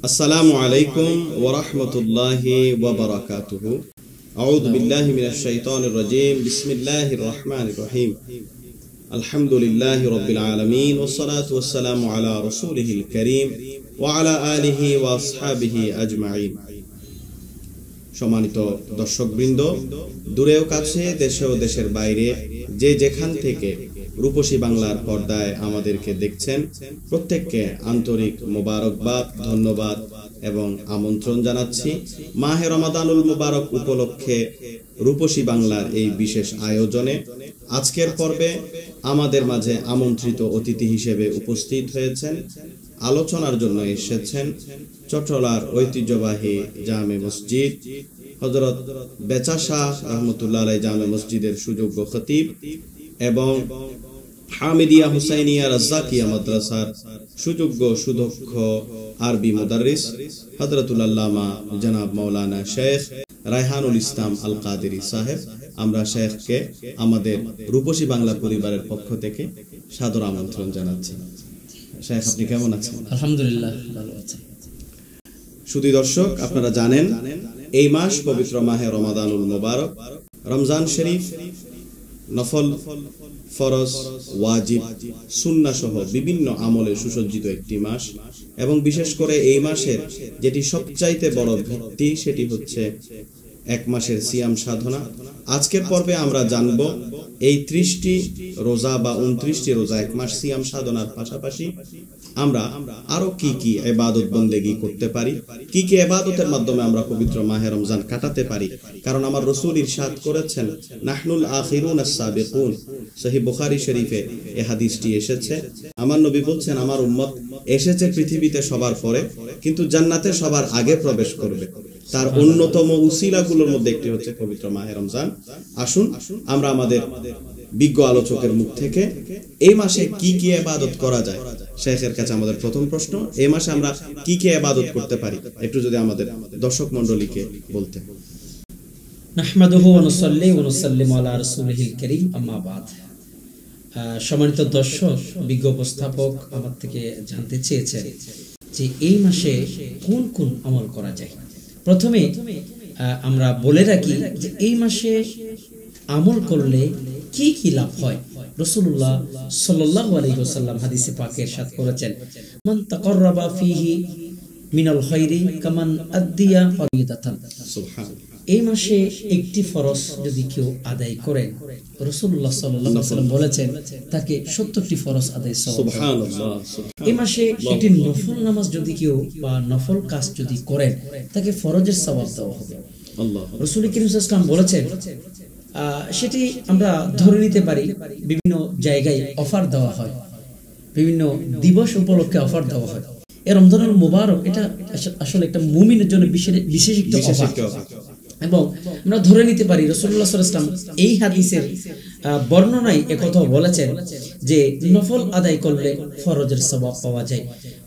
আসসালামু আলাইকুম ওয়া রাহমাতুল্লাহি ওয়া বারাকাতুহু। আউযু বিল্লাহি মিনাশ শাইতানির রাজীম। বিসমিল্লাহির রহমানির রহিম। আলহামদুলিল্লাহি রাব্বিল আলামিন ওয়াস সালাতু ওয়াস সালামু আলা রাসূলিহিল কারীম ওয়া আলা আলিহি ওয়া আসহাবিহি আজমাইন। সম্মানিত দর্শকবৃন্দ, দূরেও কাছে, দেশে ও দেশের বাইরে যে যেখান থেকে রূপসী বাংলার পর্দায় আমাদেরকে দেখছেন, প্রত্যেককে আন্তরিক মোবারকবাদ, ধন্যবাদ এবং আমন্ত্রণ জানাচ্ছি মাহে রমাদানুল মুবারক উপলক্ষে রূপসী বাংলার এই বিশেষ আয়োজনে। আজকের পর্বে আমাদের মাঝে আমন্ত্রিত অতিথি হিসেবে উপস্থিত হয়েছেন, আলোচনার জন্য এসেছেন চট্টলার ঐতিহ্যবাহী জামে মসজিদ হযরত বেচা শাহ রহমতুল্লাহ আলাইহি জামে মসজিদের সুযোগ্য খতিব এবং হামিদিয়া হুসাইনিয়া রাজ্জাকিয়া মাদ্রাসার সুযোগ্য সুদক্ষ আরবি মুদাররিস হযরতুল আল্লামা জনাব মাওলানা শেখ রায়হানুল ইসলাম আল কাদেরী সাহেব। আমরা শেখকে আমাদের রূপসী বাংলা পরিবারের পক্ষ থেকে সাদর আমন্ত্রণ জানাচ্ছি। শেখ, আপনি কেমন আছেন? আলহামদুলিল্লাহ, ভালো আছি। সুধী দর্শক, আপনারা জানেন এই মাস পবিত্র মাহে রমাদানুল মুবারক, রমজান শরীফ, নফল, ফরজ, ওয়াজিব, সুন্নাহ সহ বিভিন্ন আমলে সুসজ্জিত একটি মাস এবং বিশেষ করে এই মাসের যেটি সবচাইতে বড় ভিত্তি সেটি হচ্ছে এক মাসের সিয়াম সাধনা। আজকের পর্বে আমরা জানব এই 30টি রোজা বা 29টি রোজা এক মাস সিয়াম সাধনার পাশাপাশি আমরা আরো কি কি ইবাদত বন্দেগী করতে পারি, কি কি ইবাদতের মাধ্যমে আমরা পবিত্র মাহে রমজান কাটাতে পারি। কারণ আমার রাসূল ইরশাদ করেছেন, নাহনুল আখিরুন আস-সাবিকুন। সহিহ বুখারী শরীফে এই হাদিসটি এসেছে। আমার নবী বলছেন, আমার উম্মত এসেছে পৃথিবীতে সবার পরে, কিন্তু জান্নাতে সবার আগে প্রবেশ করবে। তার অন্যতম উসিলাগুলোর মধ্যে একটি হচ্ছে পবিত্র মাহে রমজান। আসুন আমরা আমাদের বিজ্ঞ আলোচকের মুখ থেকে এই মাসে কি কি ইবাদত করা যায়, শেখের কাছে আমাদের প্রথম প্রশ্ন, এই মাসে আমরা কি কি ইবাদত করতে পারি একটু যদি আমাদের দর্শক মণ্ডলীকে বলতেন। নাহমাদুহু ওয়া নুসাল্লি ওয়া নুসাল্লিমু আলা রাসূলিহিল কারীম, আম্মা বাদ। সম্মানিত দর্শক, বিজ্ঞ উপস্থাপক আমার থেকে জানতে চেয়েছেন যে এই মাসে কোন কোন আমল করা যায়। প্রথমে আমরা বলে রাখি যে এই মাসে আমল করলে কি কি লাভ হয়। রাসূলুল্লাহ সাল্লাল্লাহু আলাইহি ওয়াসাল্লাম হাদিসে পাকে ইরশাদ করেছেন, মান তাকাররাবা ফিহি মিনাল খায়রি কামান আদিয়া ফরিদাতান। সুবহানাল্লাহ। এই মাসে একটি ফরজ যদি কেউ আদায় করেন, রাসূলুল্লাহ সাল্লাল্লাহু আলাইহি ওয়াসাল্লাম বলেছেন তাকে 70টি ফরজ আদায় সওয়াব। সুবহানাল্লাহ। এই মাসে একটি নফল নামাজ যদি কেউ বা নফল কাজ যদি করেন, তাকে ফরজের সওয়াব দেওয়া হবে। আল্লাহ। রাসূল কারীম সাল্লাল্লাহু আলাইহি ওয়াসাল্লাম বলেছেন, সেটি আমরা ধরে নিতে পারি বিভিন্ন জায়গায় অফার দেওয়া হয়, বিভিন্ন দিবস উপলক্ষে অফার দেওয়া হয়। এই রমজানুল মুবারক এটা আসলে একটা মুমিনের জন্য বিশেষ একটা অফার। এবং আমরা ধরে নিতে পারি রাসূলুল্লাহ সাল্লাল্লাহু আলাইহি ওয়াসাল্লাম এই হাদিসের বর্ণনায় একথা বলেছেন যে নফল আদায় করলে ফরজের সওয়াব পাওয়া যায়,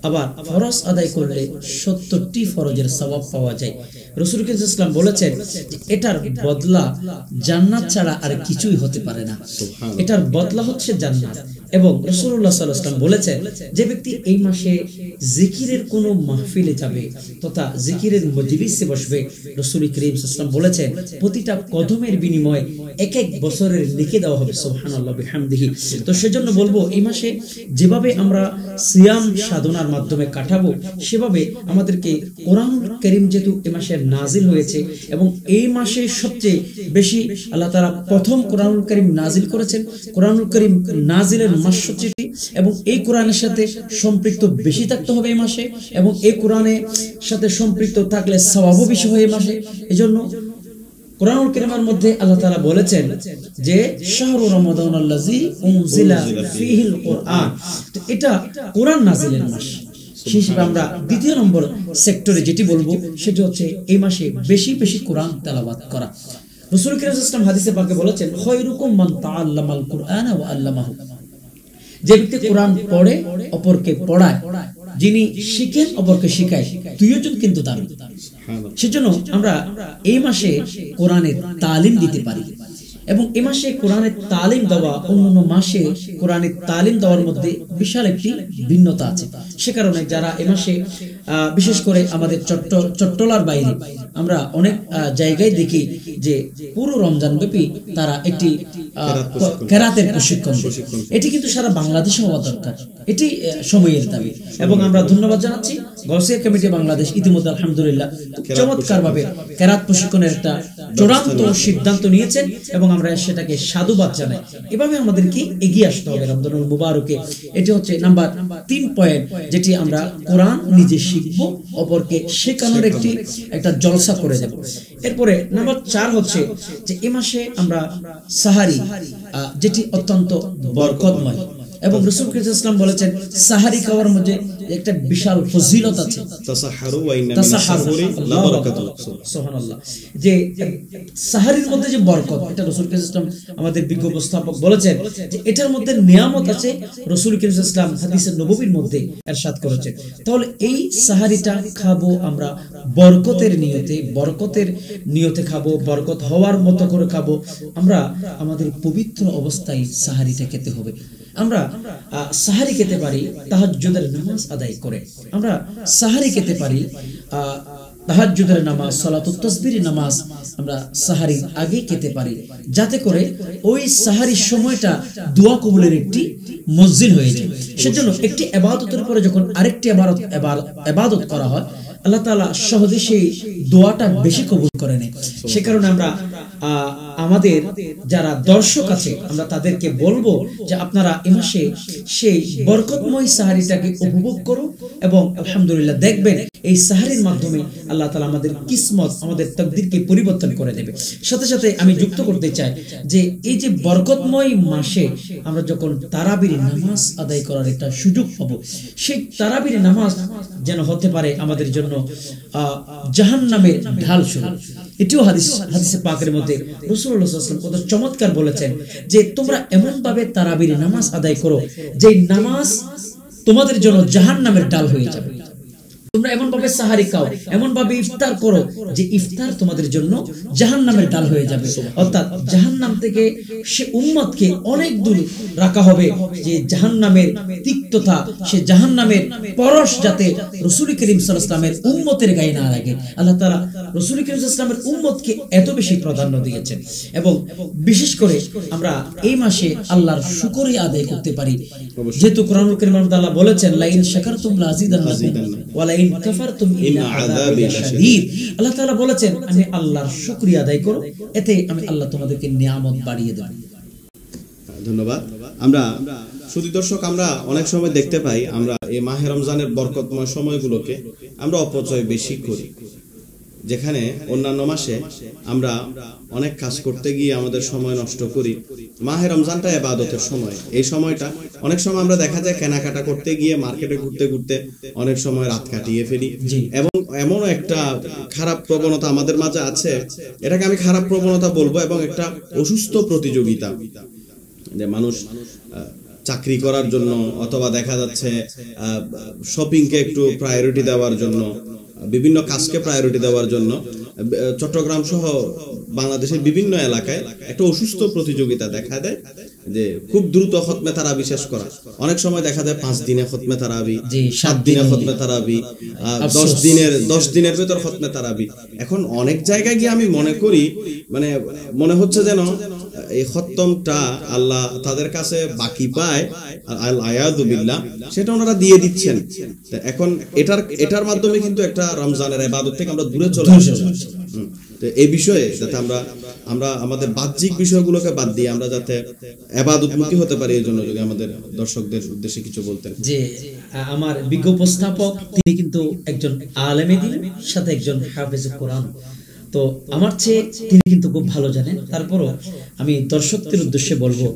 আবার ফরজ আদায় করলে 70টি ফরজের সওয়াব পাওয়া যায়। রাসূল সাল্লাল্লাহু আলাইহি ওয়াসাল্লাম বলেছেন এটার বদলা জান্নাত ছাড়া আর কিছুই হতে পারে না। এটার বদলা হচ্ছে জান্নাত। এবং রাসূলুল্লাহ সাল্লাল্লাহু আলাইহি ওয়াসাল্লাম বলেছেন যে ব্যক্তি এই মাসে জিকিরের কোনো মাহফিলে যাবে তথা জিকিরের মজলিসে বসবে, রাসূল কারীম সাল্লাল্লাহু আলাইহি ওয়াসাল্লাম বলেছেন প্রতিটা কদমের বিনিময়ে এক এক বছরের লিখে দেওয়া হবে। সুবহানাল্লাহ বিহামদিহি। তো সেজন্য বলবো এই মাসে যেভাবে আমরা সিয়াম সাধনার মাধ্যমে কাটাবো, সেভাবে আমাদেরকে কোরআনুল কারীম যেহেতু এই মাসে নাজিল হয়েছে এবং এই মাসে সবচেয়ে বেশি আল্লাহ তাআলা প্রথম কোরআনুল কারীম নাজিল করেছেন, কোরআনুল কারীম নাজিলের মাস হচ্ছে এবং এই কোরআনের সাথে সম্পৃক্ত বেশি থাকতে হবে এই মাসে, এবং এই কোরআনের সাথে সম্পৃক্ত থাকলে সওয়াবও বেশি হয় এই মাসে। এজন্য কোরআনুল কারীমের মধ্যে আল্লাহ তাআলা বলেছেন যে শাহরু রমাদানাল্লাযী উনজিলা ফীহিল কুরআন। তো এটা কোরআন নাজিলের মাস। সেই হিসেবে আমরা দ্বিতীয় নম্বর সেক্টরে যেটি বলবো সেটা হচ্ছে এই মাসে বেশি বেশি কোরআন তেলাওয়াত করা। রাসূল কারীম সাল্লাল্লাহু আলাইহি ওয়াসাল্লাম হাদিসে পাকে বলেছেন, খায়রুকুম মান তাআল্লামাল কুরআনা ওয়া আল্লামাহু। যে ব্যক্তি কোরআন পড়ে অপরকে পড়ায়, যিনি শিখেন অপরকে শিখায়, দুইজন কিন্তু দামি। সেজন্য আমরা এই মাসে কোরআনের তালিম দিতে পারি এবং এ মাসে কোরআনের তালিম দেওয়া অন্যান্য মাসে কোরআনের তালিম দেওয়ার মধ্যে বিশাল একটি ভিন্নতা আছে। সে কারণে যারা এ মাসে বিশেষ করে আমাদের চট্টলার বাইরে আমরা অনেক জায়গায় দেখি যে পুরো রমজান ব্যাপী তারা একটি কেরাতের প্রশিক্ষণ। এটি কিন্তু সারা বাংলাদেশে হওয়া দরকার, এটি সময়ের দাবি। এবং আমরা ধন্যবাদ জানাচ্ছি গাউসিয়া কমিটি বাংলাদেশ ইতিমধ্যে আলহামদুলিল্লাহ চমৎকার ভাবে কেরাত প্রশিক্ষণের একটা চূড়ান্ত সিদ্ধান্ত নিয়েছেন এবং আমরা সেটাকে সাধুবাদ জানাই। এভাবে আমাদেরকে এগিয়ে আসতে হবে রমজানুল মুবারকে। এটি হচ্ছে নাম্বার 3 পয়েন্ট, যেটি আমরা কোরআন নিজে শিখবো, অপরকে শেখানোর একটা জলসা করে দেব। এরপরে নাম্বার 4 হচ্ছে যে এই মাসে আমরা সাহারি, যেটি অত্যন্ত বরকতময় এবং রাসূল করিম সাল্লাল্লাহু আলাইহি ওয়াসাল্লাম বলেছেন সাহারি খাওয়ার মধ্যে একটা বিশাল ফজিলত আছে। তাসাহারু ওয়া ইন্না মিনাস সাহুরি লা বারাকাতুন। সুবহানাল্লাহ। যে সাহারির মধ্যে যে বরকত, এটা রাসূল করিম সাল্লাল্লাহু আলাইহি ওয়াসাল্লাম আমাদের বিজ্ঞ উপস্থাপক বলেছেন যে এটার মধ্যে নিয়ামত আছে। রাসূল করিম সাল্লাল্লাহু আলাইহি ওয়াসাল্লাম হাদিসে নববীর মধ্যে ইরশাদ করেছেন। তাহলে এই সাহারিটা খাবো আমরা বরকতের নিয়তে খাবো, বরকত হওয়ার মতো করে খাবো। আমরা আমাদের পবিত্র অবস্থায় সাহারিটা খেতে হবে। আমরা সাহারি খেতে পারি তাহাজ্জুদের নামাজ আদায় করে, আমরা সাহারি খেতে পারি তাহাজ্জুদের নামাজ, সালাতুত তাসবিহের নামাজ আমরা সাহারির আগে খেতে পারি, যাতে করে ওই সাহারির সময়টা দোয়া কবুলের একটি মঞ্জিল হয়ে যায়। সেজন্য একটি ইবাদতের পরে যখন আরেকটি ইবাদত করা হয়, আল্লাহ তাআলা সহজে সেই দোয়াটা বেশি কবুল করে নেয়। সে কারণে আমরা আমাদের যারা দর্শক আছে আমরা তাদেরকে বলবো যে আপনারা এই মাসে সেই বরকতময় সাহারিটাকে উপভোগ করুন এবং আলহামদুলিল্লাহ দেখবেন এই সাহারির মাধ্যমে আল্লাহ তাআলা আমাদের কিসমত, আমাদের তাকদীরকে পরিবর্তন করে দেবে। সাথে সাথে আমি যুক্ত করতে চাই যে এই যে বরকতময় মাসে আমরা যখন তারাবির নামাজ আদায় করার একটা সুযোগ পাবো, সেই তারাবির নামাজ যেন হতে পারে আমাদের জন্য জাহান্নামের ঢাল শুরু। এটিও হাদিসে পাকের মধ্যে রাসূলুল্লাহ সাল্লাল্লাহু আলাইহি ওয়াসাল্লাম কত চমৎকার বলেছেন যে তোমরা এমন ভাবে তারাবির নামাজ আদায় করো যে নামাজ তোমাদের জন্য জাহান্নামের ঢাল হয়ে যাবে। তোমরা এমন ভাবে সাহারি খাও, এমন ভাবে ইফতার করো যে ইফতার তোমাদের জন্য জাহান্নামের ডাল হয়ে যাবে। অর্থাৎ জাহান্নাম থেকে সে উম্মতকে অনেক দূর রাখা হবে, যে জাহান্নামের তিক্ততা, সে জাহান্নামের পরশ যাতে রাসূল করিম সাল্লাল্লাহু আলাইহি ওয়াসাল্লামের উম্মতের গায়ে না লাগে। আল্লাহ তাআলা রাসূল করিম সাল্লাল্লাহু আলাইহি ওয়াসাল্লামের উম্মতকে এত বেশি প্রাধান্য দিয়েছেন। এবং বিশেষ করে আমরা এই মাসে আল্লাহর শুকরিয়া আদায় করতে পারি, যেহেতু কোরআনুল কারীমে আল্লাহ বলেছেন লাইন শাকারতুম লাযিদান্নাকুম ওয়া লাইন কাফারতুম ইন্না আযাবি লাশাদীদ। আল্লাহ তাআলা বলেছেন আমি আল্লাহর শুকরিয়া আদায় করো, এতে আমি আল্লাহ তোমাদেরকে নিয়ামত বাড়িয়ে দেব। ধন্যবাদ। আমরা শুধু দর্শক আমরা অনেক সময় দেখতে পাই আমরা এই মাহে রমজানের বরকতময় সময়গুলোকে আমরা অপচয় বেশি করি, যেখানে অন্যান্য মাসে আমরা অনেক কাজ করতে গিয়ে আমাদের সময় নষ্ট করি। মাহে রমজানটা ইবাদতের সময়, এই সময়টা অনেক সময় আমরা দেখা যায় কেনাকাটা করতে গিয়ে মার্কেটে ঘুরতে ঘুরতে অনেক সময় রাত কাটিয়ে ফেলি। এবং এমন একটা খারাপ প্রবণতা আমাদের মাঝে আছে, এটাকে আমি খারাপ প্রবণতা বলবো, এবং একটা অসুস্থ প্রতিযোগিতা, যে মানুষ চাকরি করার জন্য অথবা দেখা যাচ্ছে শপিংকে একটু প্রায়োরিটি দেওয়ার জন্য, বিভিন্ন কাজকে প্রায়োরিটি দেওয়ার জন্য চট্টগ্রাম সহ বাংলাদেশের বিভিন্ন এলাকায় একটা অসুস্থ প্রতিযোগিতা দেখা দেয়, যে খুব দ্রুত খতমে তারাবি শেষ করা। অনেক সময় দেখা যায় 5 দিনে খতমে তারাবি, 7 দিনে খতমে তারাবি, 10 দিনের ভেতর খতমে তারাবি। এখন অনেক জায়গায় গিয়ে আমি মনে করি, মানে মনে হচ্ছে যেন এই খতমটা আল্লাহ তাদের কাছে বাকি পায়, আয়াযু বিল্লাহ, সেটা ওনারা দিয়ে দিচ্ছেন। এখন এটার মাধ্যমে কিন্তু একটা রমজানের ইবাদত থেকে আমরা দূরে চলে আসছি। তো এই বিষয়ে যাতে আমরা আমাদের বাহ্যিক বিষয়গুলোকে বাদ দিয়ে আমরা যাতে ইবাদতমুখী হতে পারি, এই জন্য যদি আমাদের দর্শকদের উদ্দেশ্যে কিছু বলতেন। যে আমার বিজ্ঞ উপস্থাপক তিনি কিন্তু একজন আলেমে দ্বীন, সাথে একজন হাফেজে কোরআন। তো আমার চেয়ে তিনি কিন্তু খুব ভালো জানেন। তারপরও আমি দর্শকদের উদ্দেশ্যে বলবো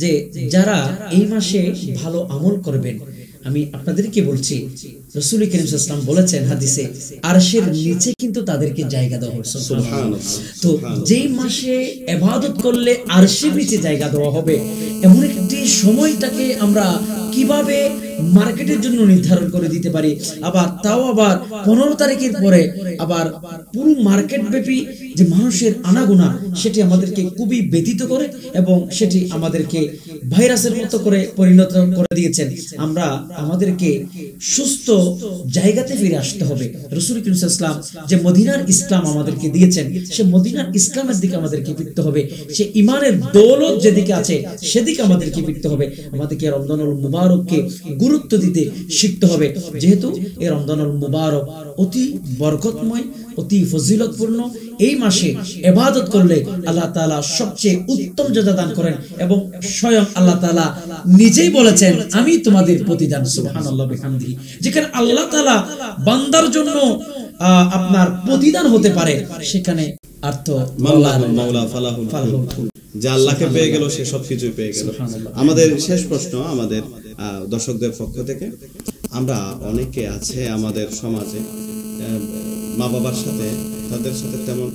যে যারা এই মাসে ভালো আমল করবেন, আমি আপনাদেরকে বলছি রাসূল করিম সাল্লাল্লাহু আলাইহি ওয়াসাল্লাম বলেছেন হাদিসে আরশের নিচে কিন্তু তাদেরকে জায়গা দেওয়া হবে। সুবহানাল্লাহ। তো যেই মাসে ইবাদত করলে আরশের নিচে জায়গা দেওয়া হবে, এমন একটি সময়টাকে আমরা কিভাবে মার্কেটের জন্য নির্ধারণ করে দিতে পারি, আবার তাও আবার 15 তারিখের পরে আবার পুরো মার্কেট ব্যাপী যে মানুষের আনাগোনা সেটি আমাদেরকে খুবই ব্যথিত করে এবং সেটি আমাদেরকে ভাইরাসের মতো করে পরিণত করে দিয়েছেন। আমরা আমাদেরকে সুস্থ জায়গাতে ফিরে আসতে হবে। রাসূল করিম সাল্লাল্লাহু আলাইহি ওয়াসাল্লাম যে মদিনার ইসলাম আমাদেরকে দিয়েছেন, সে মদিনার ইসলামের দিকে আমাদেরকে ফিরতে হবে। সে ইমানের দৌলত যেদিকে আছে সেদিকে আমাদেরকে ফিরতে হবে। আমাদেরকে রমজানুল মুবারককে গুরুত্ব দিতে শিখতে হবে, যেহেতু এই রমজানুল মুবারক অতি বরকতময়, অতি ফজিলতপূর্ণ। এই মাসে ইবাদত করলে আল্লাহ তাআলা সবচেয়ে উত্তম জাযা দান করেন এবং স্বয়ং আল্লাহ তাআলা নিজেই বলেছেন, আমি তোমাদের প্রতিদান। সুবহানাল্লাহ বিহামদিহি। যেখানে আল্লাহ তাআলা বান্দার জন্য আপনার প্রতিদান হতে পারে, সেখানে অর্থ মাওলা ফালাহুল, যে আল্লাহকে পেয়ে গেল সে সবকিছু পেয়ে গেল। আমাদের শেষ প্রশ্ন আমাদের দর্শকদের পক্ষ থেকে, আমরা অনেকে আছে আমাদের সমাজে মা বাবার সাথে তাদের সাথে তেমন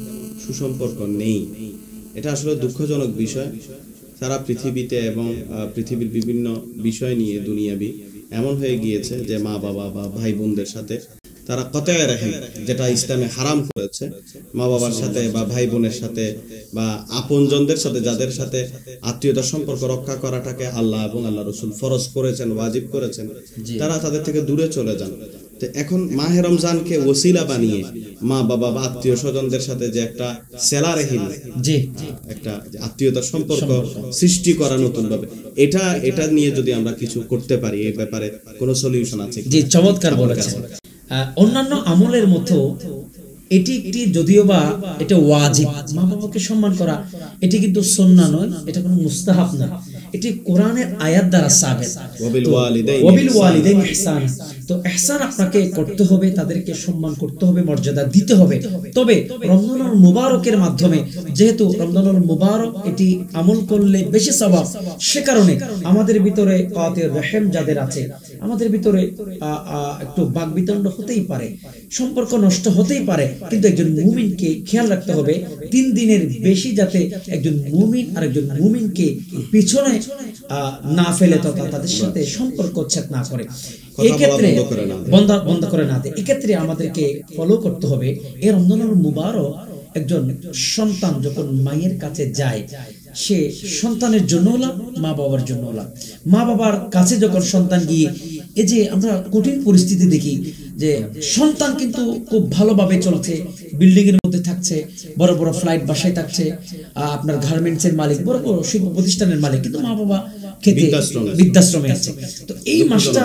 সুসম্পর্ক নেই। এটা আসলে দুঃখজনক বিষয়। সারা পৃথিবীতে এবং পৃথিবীর বিভিন্ন বিষয় নিয়ে দুনিয়াবি এমন হয়ে গিয়েছে যে মা বাবা বা ভাই বোনদের সাথে তারা কতয়া রাখেন, যেটা ইসলামে হারাম করেছে। মা বাবার সাথে বা ভাই বোনের সাথে বা আপনজনদের সাথে, যাদের সাথে আত্মীয়তার সম্পর্ক রক্ষা করাটাকে আল্লাহ এবং আল্লাহ রাসূল ফরজ করেছেন, ওয়াজিব করেছেন, তারা তাদের থেকে দূরে চলে যান। তো এখন মাহে রমজানকে ওসিলা বানিয়ে মা বাবা বা আত্মীয় স্বজনদের সাথে যে একটা সেলারেহীন একটা আত্মীয়তার সম্পর্ক সৃষ্টি করা নতুন ভাবে, এটা নিয়ে যদি আমরা কিছু করতে পারি, এই ব্যাপারে কোনো সলিউশন আছে? জি, চমৎকার বলেছেন। অন্যান্য আমলের মতো এটি একটি, যদিও বা এটা ওয়াজিব, মা বাবাকে সম্মান করা, এটি কিন্তু সুন্নাহ নয়, এটা কোনো মুস্তাহাব না, এটি কোরআনের আয়াত দ্বারা সাবিত। ওয়াবিল ওয়ালিদাইনি ইহসান। তো ইহসান আপনাকে করতে হবে, তাদেরকে সম্মান করতে হবে, মর্যাদা দিতে হবে। তবে রমজানুল মুবারকের মাধ্যমে, যেহেতু রমজানুল মুবারক এটি আমল করলে বেশি সওয়াব, সে কারণে আমাদের ভিতরে কাওয়াতির রহিম যাদের আছে, আমাদের ভিতরে একটু বাকবিতণ্ড হতেই পারে, সম্পর্ক নষ্ট হতেই পারে, কিন্তু একজন মুমিনকে খেয়াল রাখতে হবে 3 দিনের বেশি যাতে একজন মুমিন আর একজন মুমিনকে পিছনে না ফেলে তথা তাদের সাথে সম্পর্ক ছেদ না করে, এক্ষেত্রে বন্ধ করে না দেয়। এক্ষেত্রে আমাদেরকে ফলো করতে হবে, এই রমজানুল মুবারক একজন সন্তান যখন মায়ের কাছে যায়, সে সন্তানের জন্য লাভ, মা বাবার জন্য লাভ। মা বাবার কাছে যখন সন্তান গিয়ে, এই যে আমরা কঠিন পরিস্থিতি দেখি যে সন্তান কিন্তু খুব ভালোভাবে চলছে, বিল্ডিং এর মধ্যে থাকছে, বড় বড় ফ্লাইট বাসায় থাকছে, আপনার গার্মেন্টস এর মালিক, বড় বড় শিল্প প্রতিষ্ঠানের মালিক, কিন্তু মা বাবা খেতে বৃদ্ধাশ্রমে আছে। তো এই মাসটা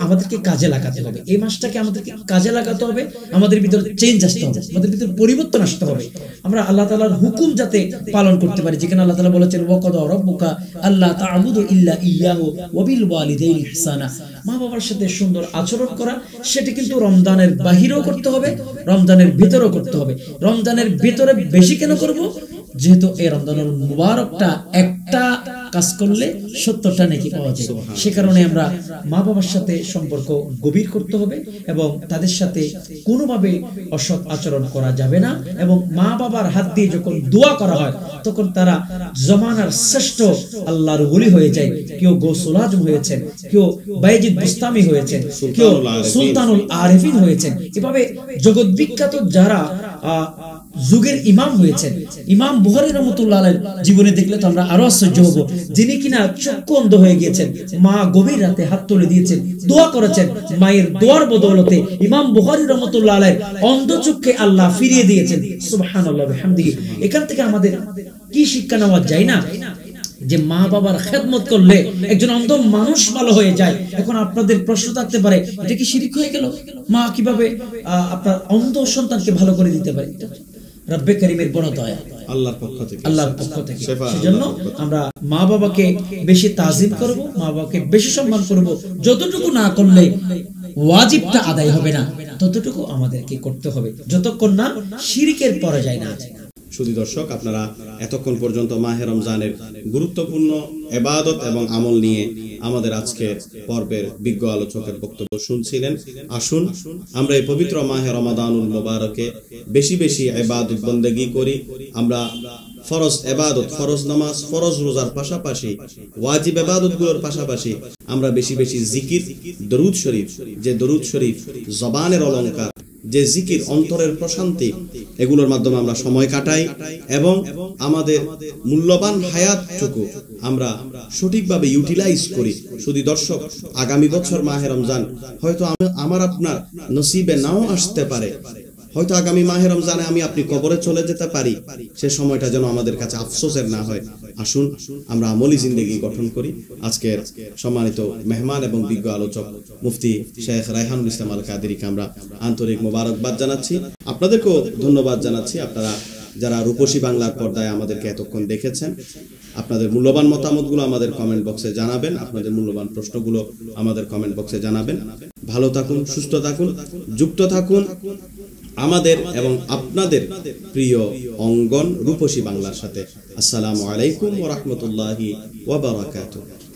আমাদেরকে কাজে লাগাতে হবে, এই মাসটাকে আমাদেরকে কাজে লাগাতে হবে, আমাদের ভিতরে চেঞ্জ আসতে হবে, আমাদের ভিতরে পরিবর্তন আসতে হবে। আমরা আল্লাহ তাআলার হুকুম যাতে পালন করতে পারি, যেখানে আল্লাহ তাআলা বলেছেন ওয়াকাদা রাব্বুকা আল্লা তা'বুদু ইল্লা ইয়্যাহু ওয়া বিল ওয়ালিদাইনি ইহসানা। মা বাবার সাথে সুন্দর আচরণ করা, সেটা কিন্তু রমজানের বাহিরেও করতে হবে, রমজানের ভিতরেও করতে হবে। রমজানের ভিতরে বেশি কেন করব? যেহেতু এই রমজানুল মুবারকটা একটা কাজ করলে 70টা নেকি পাওয়া যায়। সে কারণে আমরা মা বাবার সাথে সম্পর্ক গভীর করতে হবে এবং তাদের সাথে কোনোভাবে অসৎ আচরণ করা যাবে না। এবং মা বাবার হাত দিয়ে যখন দোয়া করা হয়, তখন তারা জমানার শ্রেষ্ঠ আল্লাহর ওলি হয়ে যায়। কেউ গৌসুল আজম হয়েছেন, কেউ বাইজিদ বুস্তামি হয়েছেন, কেউ সুলতানুল আরিফিন হয়েছেন। এভাবে জগৎ বিখ্যাত যারা যুগের ইমাম হয়েছেন, ইমাম বুখারী রাহমাতুল্লাহ আলাইহি জীবনে দেখলে তো আমরা আরো আশ্চর্য হব, যিনি কিনা চক্ষু অন্ধ হয়ে গিয়েছেন, মা গভীর রাতে হাত তুলে দিয়েছেন, দোয়া করেছেন, মায়ের দোয়ার বদৌলতে ইমাম বুখারী রাহমাতুল্লাহ আলাইহি অন্ধ চক্ষে আল্লাহ ফিরিয়ে দিয়েছেন। সুবহানাল্লাহ বিহামদিহি। এখান থেকে আমাদের কি শিক্ষা নেওয়া যায় না যে মা বাবার খেদমত করলে একজন অন্ধ মানুষ ভালো হয়ে যায়। এখন আপনাদের প্রশ্ন থাকতে পারে, এটা কি শিরক হয়ে গেল? মা কিভাবে আপনার অন্ধ সন্তানকে ভালো করে দিতে পারে? রব্বে কারীমের বড় দয়া, আল্লাহর পক্ষ থেকে। সেজন্য আমরা মা বাবাকে বেশি তাজিম করব, মা বাবাকে বেশি সম্মান করব। যতটুকু না করলে ওয়াজিবটা আদায় হবে না, ততটুকু আমাদেরকে করতে হবে, যতক্ষণ না শিরকের পর্যায়ে না যায়। শুধু দর্শক, আপনারা এতক্ষণ পর্যন্ত মাহে রমজানের গুরুত্বপূর্ণ ইবাদত এবং আমল নিয়ে আমাদের আজকের পর্বের বিজ্ঞ আলোচকের বক্তব্য শুনছিলেন। আসুন আমরা এই পবিত্র মাহে রমাদানুল মুবারকে বেশি বেশি ইবাদত বন্দেগী করি। আমরা ফরজ ইবাদত, ফরজ নামাজ, ফরজ রোজার পাশাপাশি ওয়াজিব ইবাদতগুলোর পাশাপাশি আমরা বেশি বেশি জিকির, দরুদ শরীফ, যে দরুদ শরীফ জবানের অলংকার, যে জিকির অন্তরের প্রশান্তি, এগুলোর মাধ্যমে আমরা সময় কাটাই এবং আমাদের মূল্যবান হায়াতটুকু আমরা সঠিকভাবে ইউটিলাইজ করি। শুধু দর্শক, আগামী বছর মাহে রমজান হয়তো আমার আপনার নসিবে নাও আসতে পারে, হয়তো আগামী মাহে রমজানে আমি আপনি কবরে চলে যেতে পারি, সে সময়টা যেন আমাদের কাছে আফসোসের না হয়। আসুন আমরা আমলি জিন্দেগি গঠন করি। আজকের সম্মানিত মেহমান এবং বিজ্ঞ আলোচক মুফতি শেখ রায়হানুল ইসলাম আল কাদেরীকে আমরা আন্তরিক মোবারকবাদ জানাচ্ছি। আপনাদেরকেও ধন্যবাদ জানাচ্ছি, আপনারা যারা রূপসী বাংলার পর্দায় আমাদেরকে এতক্ষণ দেখেছেন। আপনাদের মূল্যবান মতামতগুলো আমাদের কমেন্ট বক্সে জানাবেন, আপনাদের মূল্যবান প্রশ্নগুলো আমাদের কমেন্ট বক্সে জানাবেন। ভালো থাকুন, সুস্থ থাকুন, যুক্ত থাকুন আমাদের এবং আপনাদের প্রিয় অঙ্গন রূপসী বাংলার সাথে। আসসালামু আলাইকুম ওয়া রাহমাতুল্লাহি ওয়া বারাকাতুহু।